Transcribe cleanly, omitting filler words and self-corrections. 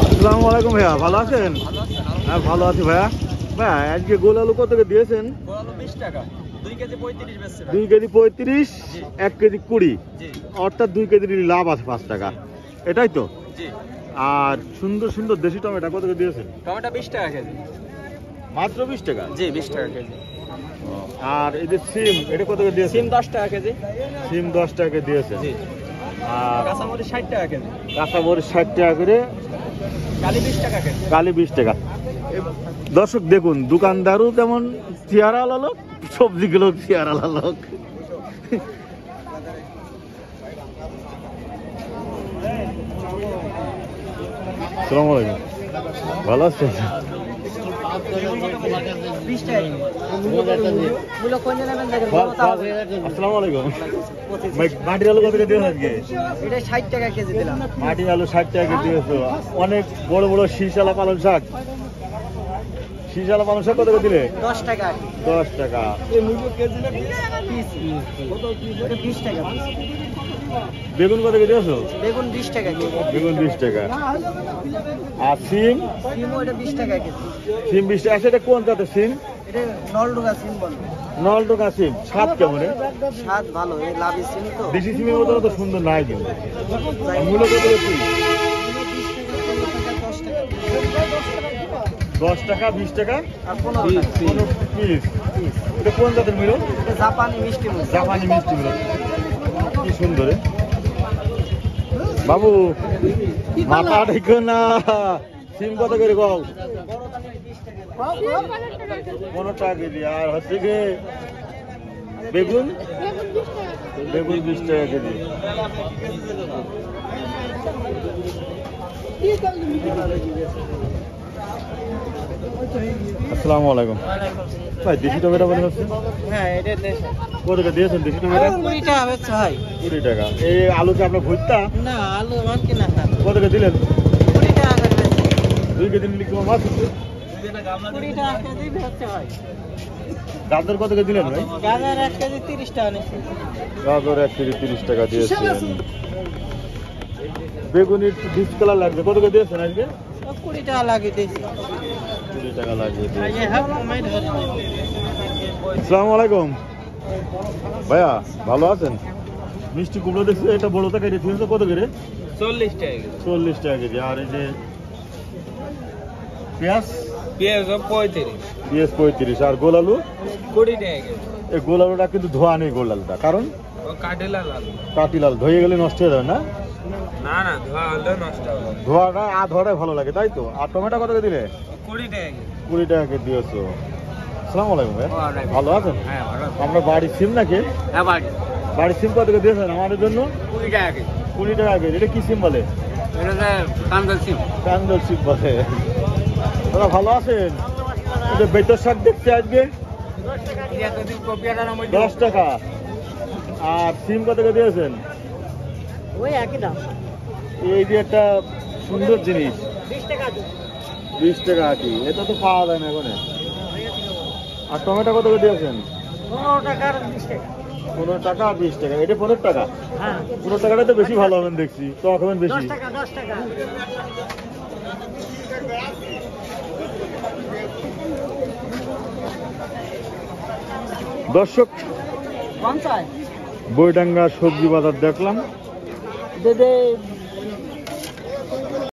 আসসালামু আলাইকুম ভাইয়া, ভালো আছেন? হ্যাঁ ভালো আছি ভাইয়া। ভাইয়া আজকে গোল আলু কত করে দিয়েছেন? 20 টাকা, 2 কেজি 35 বেচছে। 2 কেজি 35, 1 কেজি 20, অর্থাৎ 2 কেজির লাভ আছে 5 টাকা, এটাই তো? জি। আর সুন্দর সুন্দর দেশি টমেটো কত করে দিয়েছেন? টমেটো 20 টাকা কেজি। মাত্র 20 টাকা? জি, 20 টাকা কেজি। আর এই যে সিম, এটা কত করে দিয়েছেন? সিম 10 টাকা কেজি। সিম 10 টাকা করে দিয়েছেন। জি। আর কাঁচামরিচ 60 টাকা কেজি। কাঁচামরিচ 60 টাকা করে, কালি 20 টাকা কেজি। কালি 20 টাকা। দর্শক দেখুন, দোকানদারও যেমন চেয়ারালা লোক, সবজিগুলো চেয়ারালা লোক। আসসালামু আলাইকুম, ভালো আছেন? আসসালামু আলাইকুম। মাটির আলু কত করে দিয়েছেন আজকে? এটা 60 টাকা কেজি দিলাম। মাটির আলু 60 টাকা কেজি দিয়েছো। অনেক বড় বড় শীষালা পালং শাক, শীষালা পালং শাক কত করে দিলে? 10 টাকা। 10 টাকা। পিস 20 টাকা। বেগুন কত করে দিয়েছো? বেগুন 20 টাকা কেজি। বেগুন 20 টাকা। আর সিম? সিমও এটা 20 টাকা কেজি। সিম 20 টাকা। আচ্ছা, এটা কোন জাতের সিম? এটা নলডুগা সিম বলে। নলডোকা সিম। স্বাদ কেমন? স্বাদ ভালো, এই লাভি সিম তো। দেশি সিমের মতো তো সুন্দর নাই কিন্তু। মূল্য কত বেশি? 10 টাকা, 20 টাকা আর 15 টাকা। পিস। এটা কোন জাতের মিলো? এটা জাপানি মিষ্টি মুখ। জাপানি মিষ্টি মিলো। কি সুন্দর। বাবু মাথা ঢেকে না। সিম কত করে কও? 15 টাকা কেজি। আর হচ্ছে গিয়ে বেগুন? বেগুন 20 টাকা কেজি। আসসালামু আলাইকুম ভাই, দেশি টমেটো মনে হচ্ছে? হ্যাঁ, এটা দেশ। কত টাকা দিয়েছেন দেশি টমেটো? 20 টাকা বেচছে ভাই। 20 টাকা। এই আলু কি আপনার ভুট্টা? না, আলু আমার কিনা না। কত টাকা দিলেন? 20 টাকা করে বেচছে। 2 কেজি নিলে কি মাছ হচ্ছে? 20 টাকা কেজি বেচছে ভাই। গাজর কত টাকা দিলেন ভাই? গাজর 1 কেজি 30 টাকা নিচ্ছে। গাজর 1 কেজি 30 টাকা দিয়েছেন। বেগুনি ডিস কালার লাগবে, কত টাকা দিয়েছেন আজকে? 20 টাকা লাগিয়ে দিয়েছি। 20 টাকা লাগিয়ে দিয়েছেন। আগে হাফ কমাই ধরে। আসসালামু আলাইকুম ভাইয়া, ভালো আছেন? মিষ্টি কুমড়ো দেখছি, এটা বড়টা কেটে দিয়েছে কত করে? 40 টাকা কেজি। 40 টাকা কেজি। আর এই যে পেঁয়াজ? পেঁয়াজ 35। পেঁয়াজ 35। আর গোল আলু? 20 টাকা কেজি। এই গোল আলুটা কিন্তু ধোয়া নেই, গোল আলুটা, কারণ ও কাটিলা লাল। কাটি লাল, ধুয়ে গেলে নষ্ট হয়ে যাবে না? না না, ধোয়া হলে নষ্ট হবে। ধোয়াটা ধোয়াটাই ভালো লাগে, তাই তো? আর টমেটো কত করে দিলে? 20 টাকা কেজি। 20 টাকা কেজি দিয়েছো। আসসালামু আলাইকুম ভাই, ওয়ালাইকুম। ভালো আছেন? হ্যাঁ, ভালো। আমরা বাড়ির সিম নাকি? হ্যাঁ বাড়ি। বাড়ির সিম কত করে দিয়েছেন আমাদের জন্য? 20 টাকা কেজি। 20 টাকা কেজি। এটা কি সিম বলে? এটা কান্দল সিম। কান্দল সিম বলে। তোরা ভালো আছেন? এই যে বেতর শাক দেখছি আজকে 10 টাকা। আর সিম কত করে দিয়েছেন? ওই একই দাম। এই যে একটা সুন্দর জিনিস, 20 টাকা। 20 টাকা আটি, এটা তো পাওয়া যায় না এখন। আর টমেটো কত করে দিয়েছেন? 15 টাকা আর 20 টাকা। 15 টাকা আর 20 টাকা। এটা 15 টাকা। হ্যাঁ, 15 টাকাটা তো বেশি ভালো হবেন দেখছি, তো হবেন বেশি। 10 টাকা 10 টাকা। দর্শক, 50 বইডাঙ্গা সবজি বাজার দেখলাম। দে